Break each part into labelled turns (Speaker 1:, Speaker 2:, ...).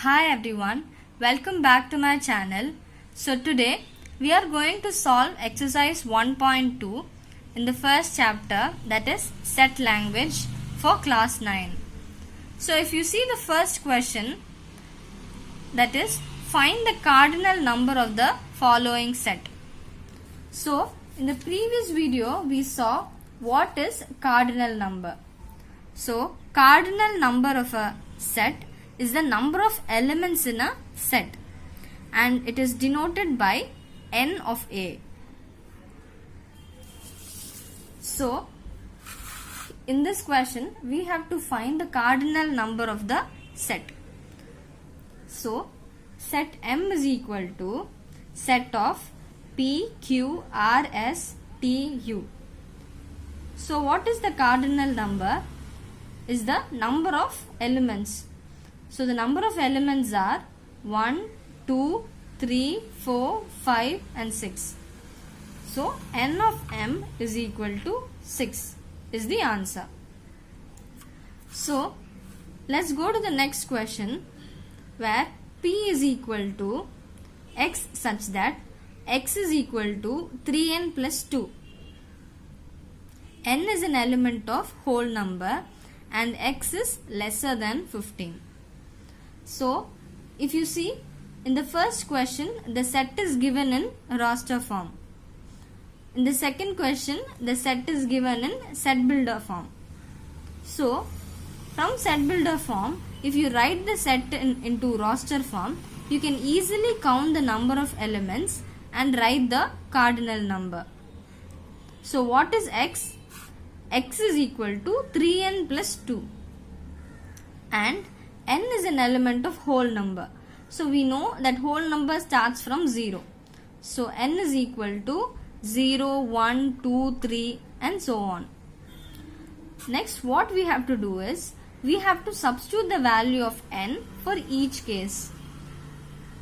Speaker 1: Hi everyone, welcome back to my channel. So today we are going to solve exercise 1.2 in the first chapter, that is set language for class 9. So if you see the first question, that is find the cardinal number of the following set. So in the previous video we saw what is cardinal number. So cardinal number of a set is the number of elements in a set and it is denoted by n of a. So in this question we have to find the cardinal number of the set. So set M is equal to set of P, Q, R, S, T, U. So what is the cardinal number? Is the number of elements. So the number of elements are 1, 2, 3, 4, 5 and 6. So n of M is equal to 6 is the answer. So let's go to the next question where P is equal to X such that X is equal to 3n plus 2. N is an element of whole number and X is lesser than 15. So if you see in the first question the set is given in roster form. In the second question the set is given in set builder form. So from set builder form, if you write the set into roster form, you can easily count the number of elements and write the cardinal number. So what is X? X is equal to 3n plus 2 and n is an element of whole number. So we know that whole number starts from 0. So n is equal to 0, 1, 2, 3 and so on. Next what we have to do is we have to substitute the value of n for each case.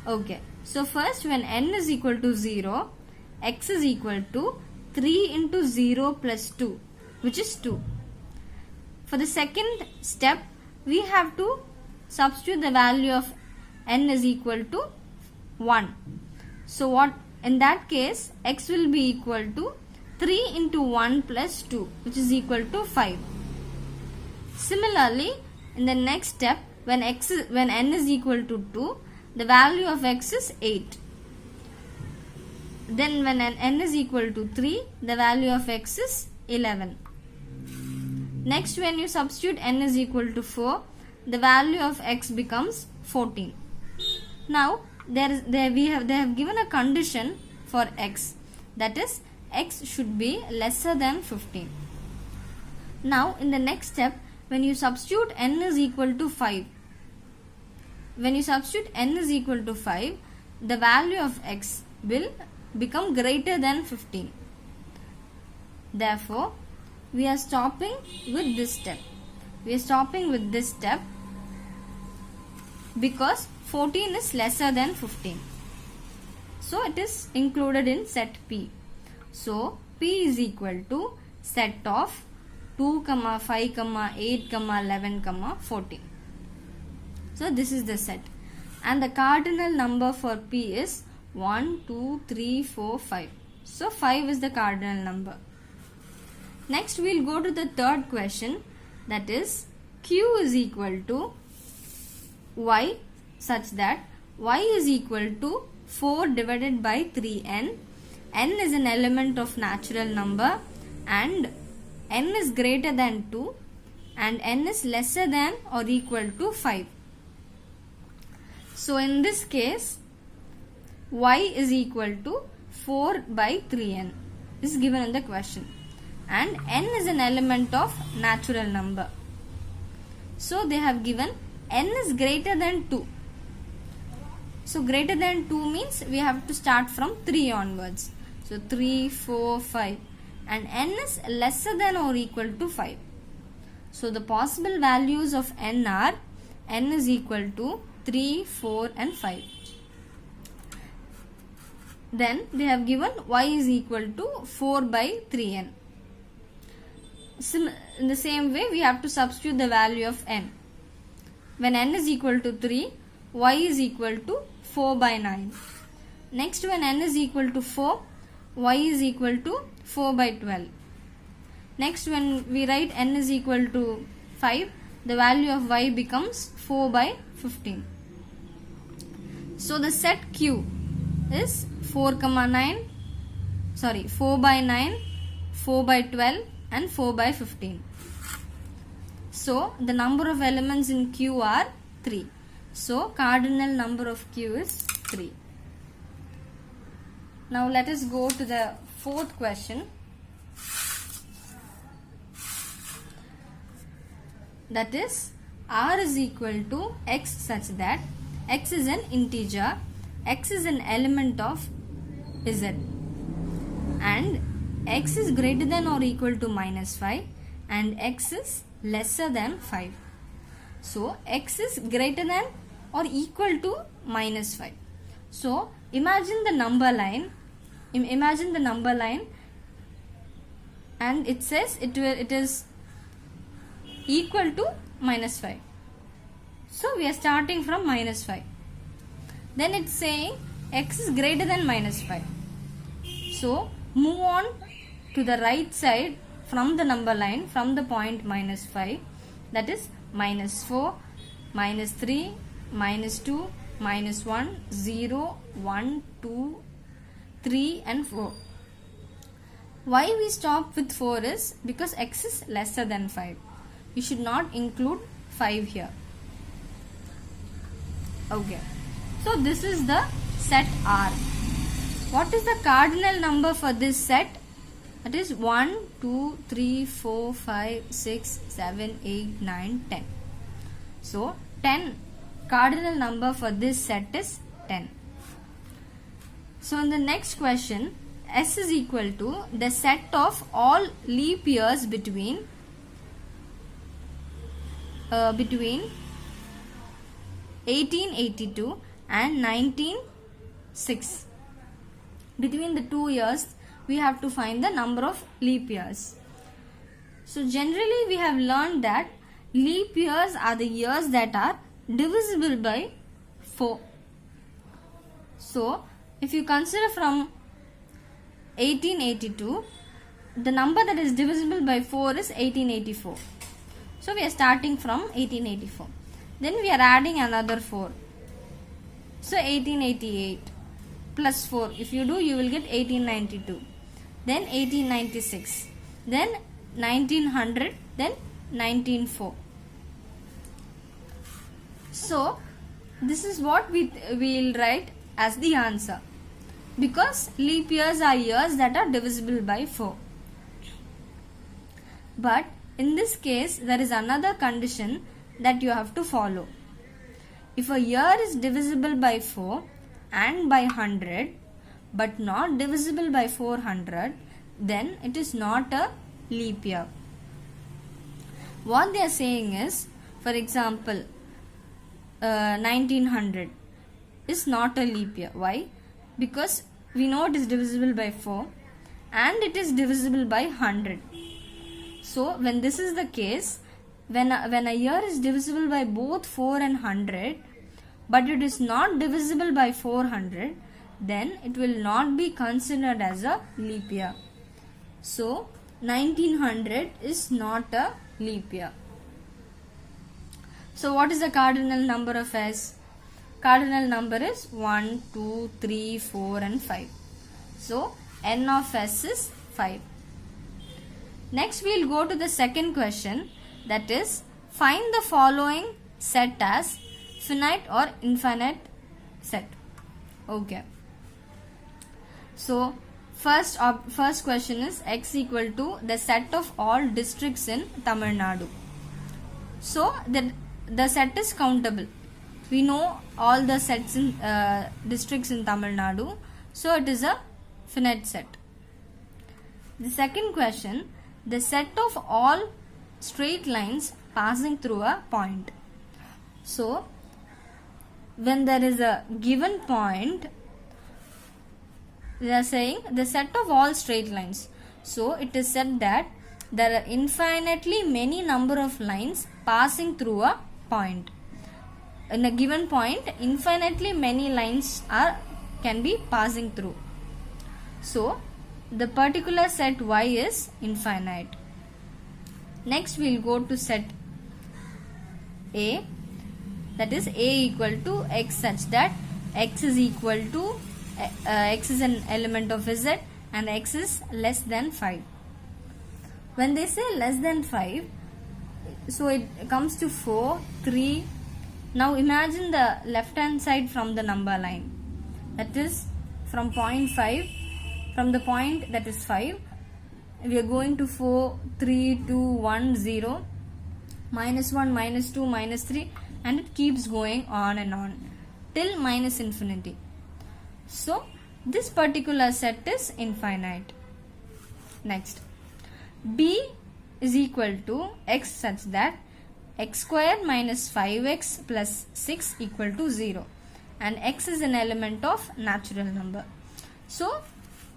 Speaker 1: Okay, so first when n is equal to 0, x is equal to 3 into 0 plus 2, which is 2. For the second step, we have to substitute the value of n is equal to 1. So what in that case, x will be equal to 3 into 1 plus 2, which is equal to 5. Similarly, in the next step, when n is equal to 2, the value of x is 8. Then when n is equal to 3, the value of x is 11. Next, when you substitute n is equal to 4, the value of x becomes 14. Now, they have given a condition for x, that is x should be lesser than 15. Now, in the next step, when you substitute n is equal to 5, the value of x will become greater than 15. Therefore, we are stopping with this step. Because 14 is lesser than 15. So it is included in set P. So P is equal to set of 2, 5, 8, 11, 14. So this is the set. And the cardinal number for P is 1, 2, 3, 4, 5. So 5 is the cardinal number. Next we will go to the third question, that is Q is equal to Y such that Y is equal to 4 divided by 3n. N is an element of natural number and n is greater than 2 and n is lesser than or equal to 5. So in this case Y is equal to 4 by 3n is given in the question and n is an element of natural number. So they have given n is greater than 2. So greater than 2 means we have to start from 3 onwards. So 3, 4, 5 and n is lesser than or equal to 5. So the possible values of n are n is equal to 3, 4 and 5. Then they have given y is equal to 4 by 3n. In the same way we have to substitute the value of n. When n is equal to 3, y is equal to 4 by 9. Next, when n is equal to 4, y is equal to 4 by 12. Next, when we write n is equal to 5, the value of y becomes 4 by 15. So the set Q is 4 by 9, 4 by 12 and 4 by 15. So the number of elements in Q are 3. So cardinal number of Q is 3. Now let us go to the fourth question. That is, R is equal to X such that X is an integer, X is an element of Z, and X is greater than or equal to minus 5 and X is lesser than 5. So X is greater than or equal to minus 5. So imagine the number line, and it says it is equal to minus 5. So we are starting from minus 5. Then it's saying X is greater than minus 5. So move on to the right side from the number line, from the point minus 5, that is minus 4, minus 3, minus 2, minus 1, 0, 1, 2, 3 and 4. Why we stop with 4 is because X is lesser than 5. You should not include 5 here. Okay. So this is the set R. What is the cardinal number for this set? That is 1, 2, 3, 4, 5, 6, 7, 8, 9, 10. So 10. Cardinal number for this set is 10. So in the next question, S is equal to the set of all leap years between 1882 and 1906. Between the 2 years, we have to find the number of leap years. So generally we have learned that leap years are the years that are divisible by 4. So if you consider from 1882, the number that is divisible by 4 is 1884. So we are starting from 1884. Then we are adding another 4. So 1888 plus 4. If you do, you will get 1892. Then 1896. Then 1900. Then 1904. So this is what we will write as the answer. Because leap years are years that are divisible by 4. But in this case, there is another condition that you have to follow. If a year is divisible by 4 and by 100 but not divisible by 400, then it is not a leap year. What they are saying is, for example, 1900 is not a leap year. Why? Because we know it is divisible by 4 and it is divisible by 100. So when this is the case, when a year is divisible by both 4 and 100, but it is not divisible by 400, then it will not be considered as a leap year. So 1900 is not a leap year. So what is the cardinal number of S? Cardinal number is 1, 2, 3, 4 and 5. So n of S is 5. Next we will go to the second question, that is, find the following set as finite or infinite set. Okay. So first question is X equal to the set of all districts in Tamil Nadu. So the set is countable. We know all the sets in districts in Tamil Nadu. So it is a finite set. The second question, the set of all straight lines passing through a point. So when there is a given point, they are saying the set of all straight lines. So it is said that there are infinitely many number of lines passing through a point. in a given point infinitely many lines can be passing through. So the particular set Y is infinite. Next we'll go to set A, that is A equal to X such that X is equal to X is an element of Z and X is less than 5. When they say less than 5, so it comes to 4, 3. Now imagine the left hand side from the number line, that is from point 5, from the point that is 5, we are going to 4, 3, 2, 1, 0, minus 1, minus 2, minus 3, and it keeps going on and on till minus infinity. So this particular set is infinite. Next, B is equal to X such that X square minus 5X plus 6 equal to 0, and X is an element of natural number. So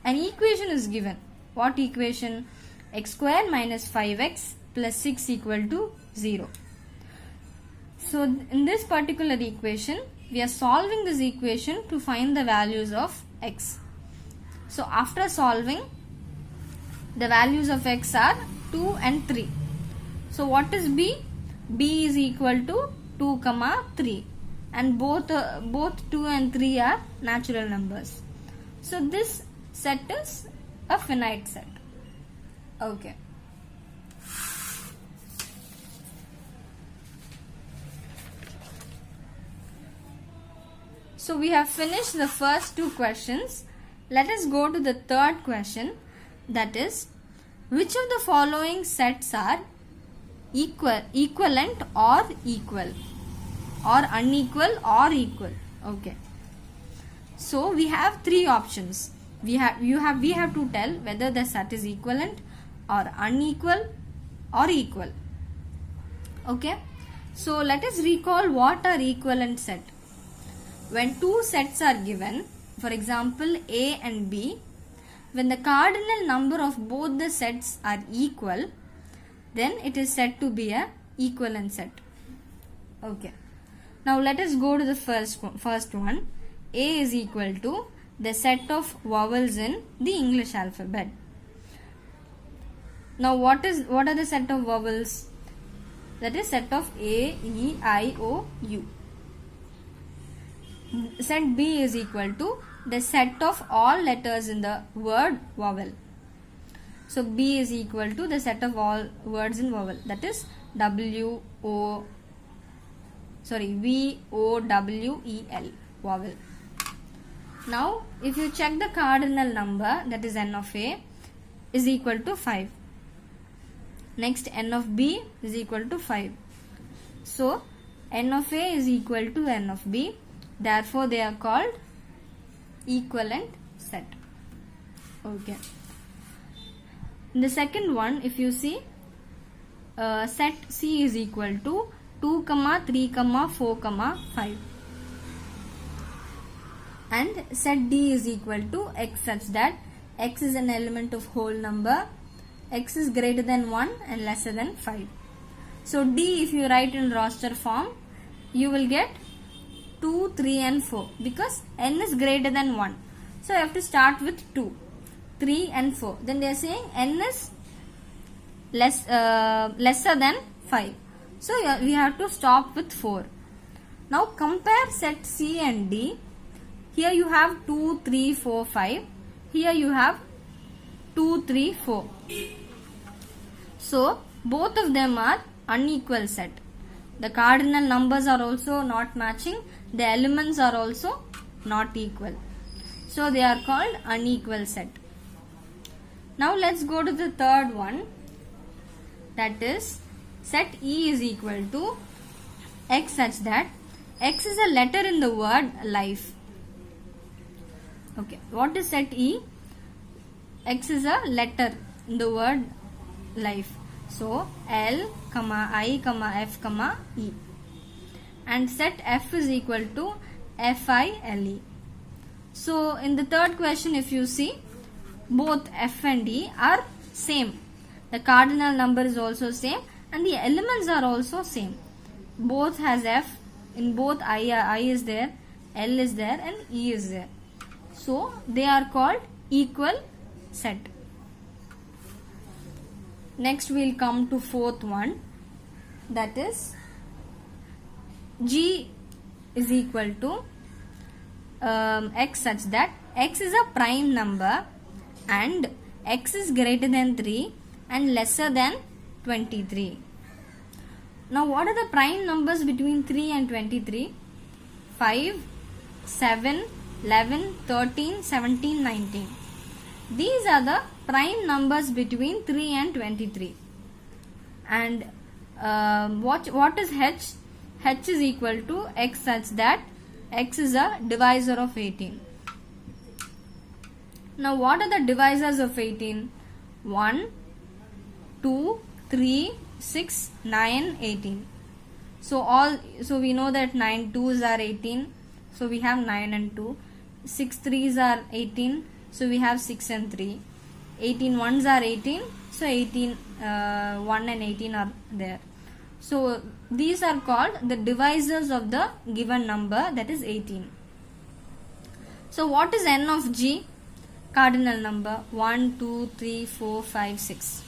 Speaker 1: an equation is given. What equation? X square minus 5X plus 6 equal to 0. So in this particular equation, we are solving this equation to find the values of X. So after solving, the values of X are 2 and 3. So what is B? B is equal to 2, 3, and both 2 and 3 are natural numbers. So this set is a finite set. Okay. So we have finished the first two questions. Let us go to the third question, that is, which of the following sets are equivalent or equal, or unequal or equal? Okay. So we have three options. We have to tell whether the set is equivalent or unequal or equal. Okay. So let us recall what are equivalent set. When two sets are given, for example A and B, when the cardinal number of both the sets are equal, then it is said to be a equivalent set. Okay. Now let us go to the first one. A is equal to the set of vowels in the English alphabet. Now what are the set of vowels? That is set of A, E, I, O, U. Set B is equal to the set of all letters in the word vowel. So B is equal to the set of all words in vowel, that is V, O, W, E, L, vowel. Now if you check the cardinal number, that is N of A is equal to 5. Next, N of B is equal to 5. So N of A is equal to N of B. Therefore they are called equivalent set. Okay. In the second one, if you see, set C is equal to 2, 3, 4, 5. And set D is equal to X such that X is an element of whole number, X is greater than 1 and lesser than 5. So D, if you write in roster form, you will get 2, 3 and 4 because N is greater than 1. So you have to start with 2, 3 and 4. Then they are saying N is lesser than 5. So we have to stop with 4. Now compare set C and D. Here you have 2, 3, 4, 5. Here you have 2, 3, 4. So both of them are unequal set. The cardinal numbers are also not matching. The elements are also not equal. So they are called unequal set. Now let's go to the third one. That is set E is equal to X such that X is a letter in the word life. Okay, what is set E? X is a letter in the word life. So L, I, F, E. And set F is equal to FILE. So in the third question, if you see, both F and E are same. The cardinal number is also same and the elements are also same. Both has F, In both I is there, L is there and E is there. So they are called equal set. Next we will come to fourth one, that is G is equal to X such that X is a prime number and X is greater than 3 and lesser than 23. Now what are the prime numbers between 3 and 23? 5, 7, 11, 13, 17, 19. These are the prime numbers between 3 and 23. And what is H? H is equal to X such that X is a divisor of 18. Now what are the divisors of 18? 1, 2, 3, 6, 9, 18. So we know that 9 2s are 18. So we have 9 and 2. 6 3s are 18. So we have 6 and 3. 18 1s are 18. So 18 1 and 18 are there. So these are called the divisors of the given number, that is 18. So what is n of G? Cardinal number 1, 2, 3, 4, 5, 6.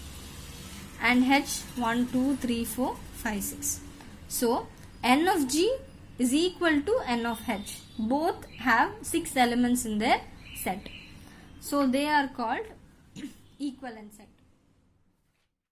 Speaker 1: And H 1, 2, 3, 4, 5, 6. So n of G is equal to n of H. Both have 6 elements in their set. So they are called equivalent set.